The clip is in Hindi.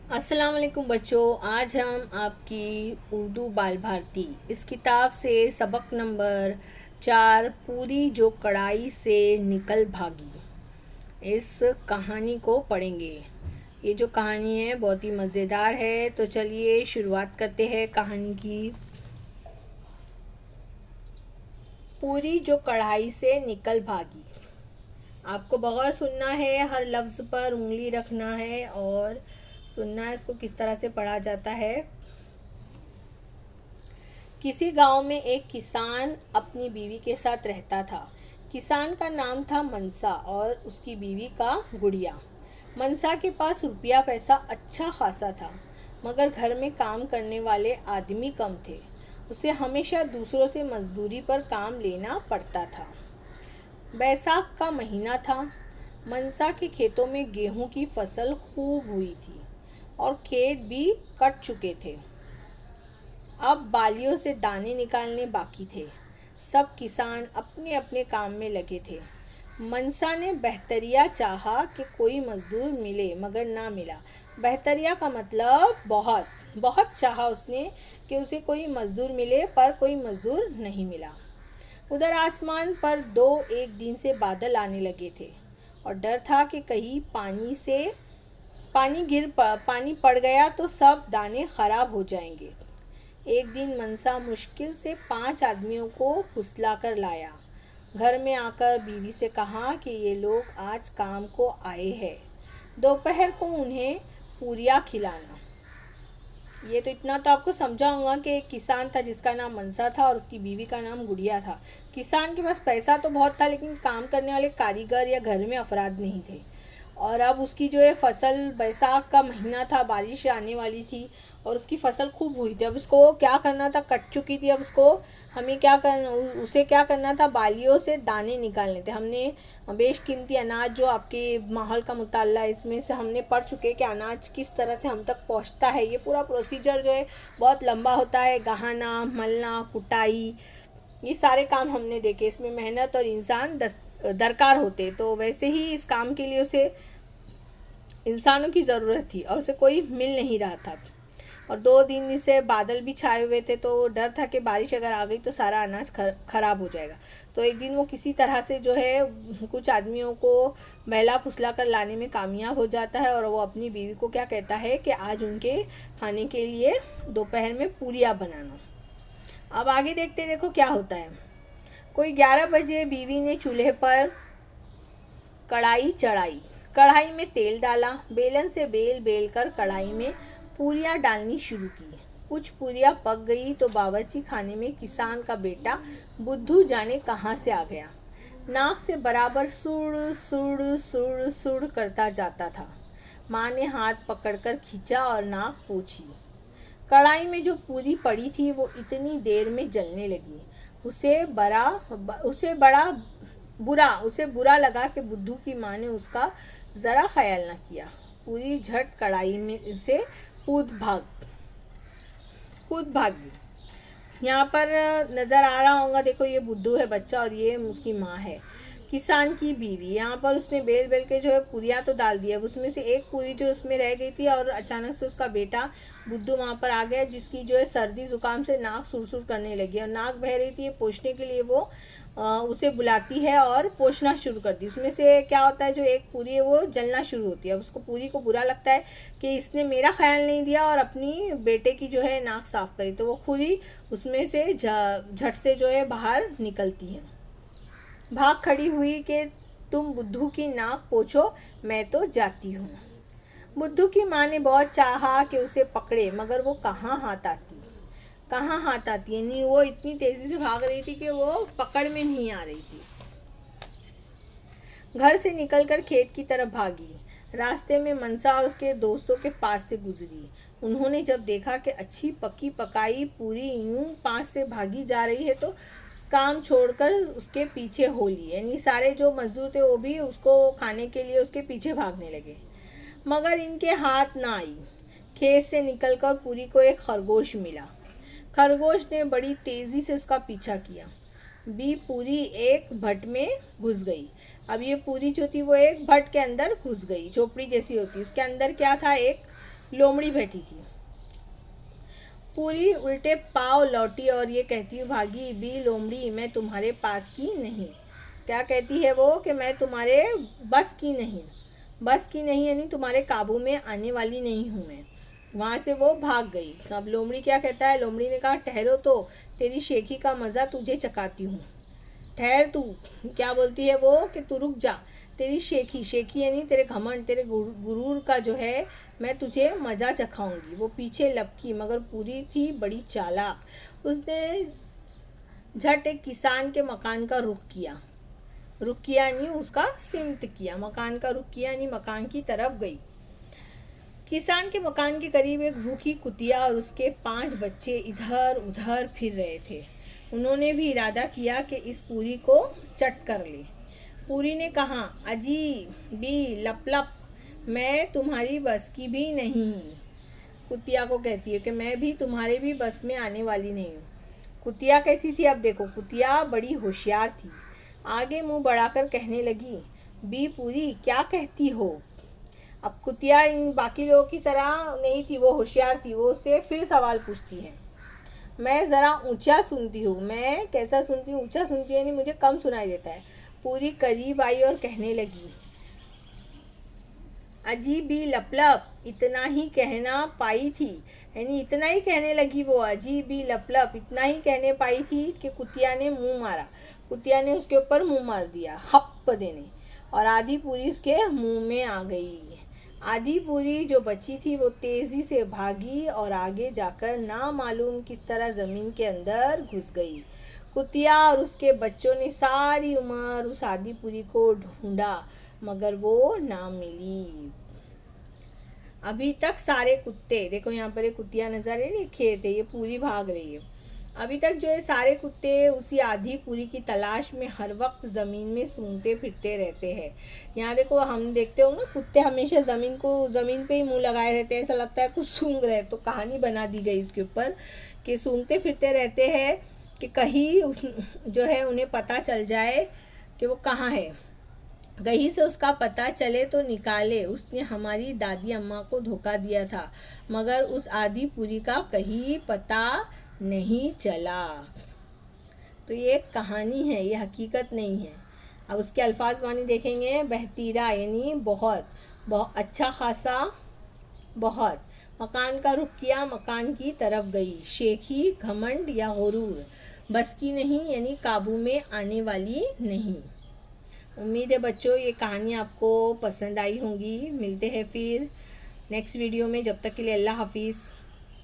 अस्सलाम वालेकुम बच्चों। आज हम आपकी उर्दू बाल भारती इस किताब से सबक नंबर 4 पूरी जो कढ़ाई से निकल भागी, इस कहानी को पढ़ेंगे। ये जो कहानी है बहुत ही मज़ेदार है, तो चलिए शुरुआत करते हैं कहानी की। पूरी जो कढ़ाई से निकल भागी। आपको बगौर सुनना है, हर लफ्ज़ पर उंगली रखना है और सुनना है इसको किस तरह से पढ़ा जाता है। किसी गांव में एक किसान अपनी बीवी के साथ रहता था। किसान का नाम था मनसा और उसकी बीवी का गुड़िया। मनसा के पास रुपया पैसा अच्छा खासा था, मगर घर में काम करने वाले आदमी कम थे। उसे हमेशा दूसरों से मजदूरी पर काम लेना पड़ता था। बैसाख का महीना था। मनसा के खेतों में गेहूं की फसल खूब हुई थी और खेत भी कट चुके थे। अब बालियों से दाने निकालने बाकी थे। सब किसान अपने अपने काम में लगे थे। मनसा ने बेहतरिया चाहा कि कोई मजदूर मिले, मगर ना मिला। बेहतरिया का मतलब बहुत बहुत चाहा उसने कि उसे कोई मजदूर मिले, पर कोई मजदूर नहीं मिला। उधर आसमान पर एक दिन से बादल आने लगे थे और डर था कि कहीं पानी पड़ गया तो सब दाने खराब हो जाएंगे। एक दिन मनसा मुश्किल से 5 आदमियों को फुसला कर लाया। घर में आकर बीवी से कहा कि ये लोग आज काम को आए हैं, दोपहर को उन्हें पूरियाँ खिलाना। ये तो इतना तो आपको समझा होगा कि एक किसान था जिसका नाम मनसा था और उसकी बीवी का नाम गुड़िया था। किसान के पास पैसा तो बहुत था, लेकिन काम करने वाले कारीगर या घर में अफराद नहीं थे। और अब उसकी जो है फसल, बैसाख का महीना था, बारिश आने वाली थी और उसकी फसल खूब हुई थी। अब उसको क्या करना था, कट चुकी थी। अब उसको हमें क्या करना उसे क्या करना था, बालियों से दाने निकालने थे। हमने बेशकीमती अनाज जो आपके माहौल का मुताला है, इसमें से हमने पढ़ चुके कि अनाज किस तरह से हम तक पहुंचता है। ये पूरा प्रोसीजर जो है बहुत लंबा होता है। गहाना, मलना, कुटाई, ये सारे काम हमने देखे। इसमें मेहनत और इंसान दरकार होते। तो वैसे ही इस काम के लिए उसे इंसानों की ज़रूरत थी और उसे कोई मिल नहीं रहा था। और 2 दिन से बादल भी छाए हुए थे, तो डर था कि बारिश अगर आ गई तो सारा अनाज खराब हो जाएगा। तो एक दिन वो किसी तरह से जो है कुछ आदमियों को बहला फुसला कर लाने में कामयाब हो जाता है और वो अपनी बीवी को क्या कहता है कि आज उनके खाने के लिए दोपहर में पूरियाँ बनाना। अब आगे देखो क्या होता है। कोई 11 बजे बीवी ने चूल्हे पर कढ़ाई चढ़ाई। कढ़ाई में तेल डाला, बेलन से बेल बेल कर कढ़ाई में पूरियाँ डालनी शुरू की। कुछ पूरियाँ पक गई तो बावर्ची खाने में किसान का बेटा बुद्धू जाने कहाँ से आ गया। नाक से बराबर सुड़ सुड़ सुड़ सुड़ करता जाता था। माँ ने हाथ पकड़कर खींचा और नाक पोंछी। कढ़ाई में जो पूरी पड़ी थी वो इतनी देर में जलने लगी। उसे बुरा लगा कि बुद्धू की माँ ने उसका ज़रा ख्याल न किया। पूरी झट कढ़ाई में से कूद भागी। यहाँ पर नज़र आ रहा होगा, देखो ये बुद्धू है बच्चा और ये उसकी माँ है, किसान की बीवी। यहाँ पर उसने बेल बेल के जो है पूरियाँ तो डाल दी। अब उसमें से एक पूरी जो उसमें रह गई थी और अचानक से उसका बेटा बुद्धू वहाँ पर आ गया, जिसकी जो है सर्दी ज़ुकाम से नाक सुरसुर करने लगी और नाक बह रही थी। पोंछने के लिए वो उसे बुलाती है और पोंछना शुरू कर दी। उसमें से क्या होता है, जो एक पूरी है वो जलना शुरू होती है। अब उसको पूरी को बुरा लगता है कि इसने मेरा ख्याल नहीं दिया और अपनी बेटे की जो है नाक साफ करी, तो वो खुद ही उसमें से झट से जो है बाहर निकलती है। भाग खड़ी हुई कि तुम बुद्धू की नाक पोंछो, मैं तो जाती हूँ। बुद्धू की माँ ने बहुत चाहा कि उसे पकड़े, मगर वो कहाँ हाथ आती है। नहीं, वो इतनी तेजी से भाग रही थी कि वो पकड़ में नहीं आ रही थी। घर से निकलकर खेत की तरफ भागी। रास्ते में मनसा और उसके दोस्तों के पास से गुजरी। उन्होंने जब देखा कि अच्छी पकी पकाई पूरी यूं पास से भागी जा रही है, तो काम छोड़कर उसके पीछे हो लिए। यानी सारे जो मजदूर थे वो भी उसको खाने के लिए उसके पीछे भागने लगे, मगर इनके हाथ ना आई। खेत से निकलकर पूरी को एक खरगोश मिला। खरगोश ने बड़ी तेजी से उसका पीछा किया। पूरी एक भट में घुस गई। अब ये पूरी जो थी वो एक भट के अंदर घुस गई। झोपड़ी जैसी होती, उसके अंदर क्या था, एक लोमड़ी बैठी थी। पूरी उल्टे पाँव लौटी और ये कहती हुई भागी, बी लोमड़ी मैं तुम्हारे पास की नहीं। क्या कहती है वो कि मैं तुम्हारे बस की नहीं, बस की नहीं यानी तुम्हारे काबू में आने वाली नहीं हूँ मैं। वहाँ से वो भाग गई। अब लोमड़ी क्या कहता है, लोमड़ी ने कहा ठहरो तो, तेरी शेखी का मज़ा तुझे चखाती हूँ। ठहर तू। क्या बोलती है वो कि तू रुक जा, तेरी शेखी, शेखी यानी तेरे घमंड, तेरे गुरूर का जो है मैं तुझे मज़ा चखाऊंगी। वो पीछे लपकी मगर पूरी थी बड़ी चालाक। उसने झट एक किसान के मकान का रुख किया, रुख किया यानी उसका सिमत किया, मकान का रुख किया यानी मकान की तरफ गई। किसान के मकान के करीब एक भूखी कुतिया और उसके 5 बच्चे इधर उधर फिर रहे थे। उन्होंने भी इरादा किया कि इस पूरी को चट कर ले। पूरी ने कहा, अजी बी लप लप मैं तुम्हारी बस की भी नहीं। कुतिया को कहती है कि मैं भी तुम्हारे भी बस में आने वाली नहीं हूँ। कुतिया कैसी थी अब देखो, कुतिया बड़ी होशियार थी। आगे मुंह बढ़ाकर कहने लगी, बी पूरी क्या कहती हो। अब कुतिया इन बाकी लोगों की तरह नहीं थी, वो होशियार थी। वो उससे फिर सवाल पूछती है। मैं ज़रा ऊंचा सुनती हूँ। मैं कैसा सुनती हूँ, ऊंचा सुनती है यानी मुझे कम सुनाई देता है। पूरी करीब आई और कहने लगी, अजीब ही लपलप इतना ही कहना पाई थी, यानी इतना ही कहने लगी वो, अजीब ही लपलप इतना ही कहने पाई थी कि कुतिया ने मुंह मारा। कुतिया ने उसके ऊपर मुंह मार दिया हप देने, और आधी पूरी उसके मुंह में आ गई। आधी पूरी जो बची थी वो तेजी से भागी और आगे जाकर ना मालूम किस तरह जमीन के अंदर घुस गई। कुतिया और उसके बच्चों ने सारी उम्र उस आधी पूरी को ढूंढा मगर वो ना मिली। अभी तक सारे कुत्ते, देखो यहाँ पर एक कुतिया नजर आ रही है, खेत है, ये पूरी भाग रही है। अभी तक जो है सारे कुत्ते उसी आधी पूरी की तलाश में हर वक्त ज़मीन में सूंघते फिरते रहते हैं। यहाँ देखो हम देखते हो ना, कुत्ते हमेशा ज़मीन पे ही मुंह लगाए रहते हैं, ऐसा लगता है कुछ सूंघ रहे। तो कहानी बना दी गई इसके ऊपर कि सूंघते फिरते रहते हैं कि कहीं उस जो है उन्हें पता चल जाए कि वो कहाँ है, कहीं से उसका पता चले तो निकाले। उसने हमारी दादी अम्मा को धोखा दिया था मगर उस आधी पूरी का कहीं पता नहीं चला। तो ये एक कहानी है, ये हकीकत नहीं है। अब उसके अल्फाज मानी देखेंगे। बहतीरा यानी बहुत, बहुत अच्छा खासा, बहुत। मकान का रुख किया, मकान की तरफ गई। शेखी घमंड या गुरूर, बस की नहीं यानी काबू में आने वाली नहीं। उम्मीद है बच्चों ये कहानी आपको पसंद आई होंगी। मिलते हैं फिर नेक्स्ट वीडियो में, जब तक के लिए अल्लाह हाफिज़।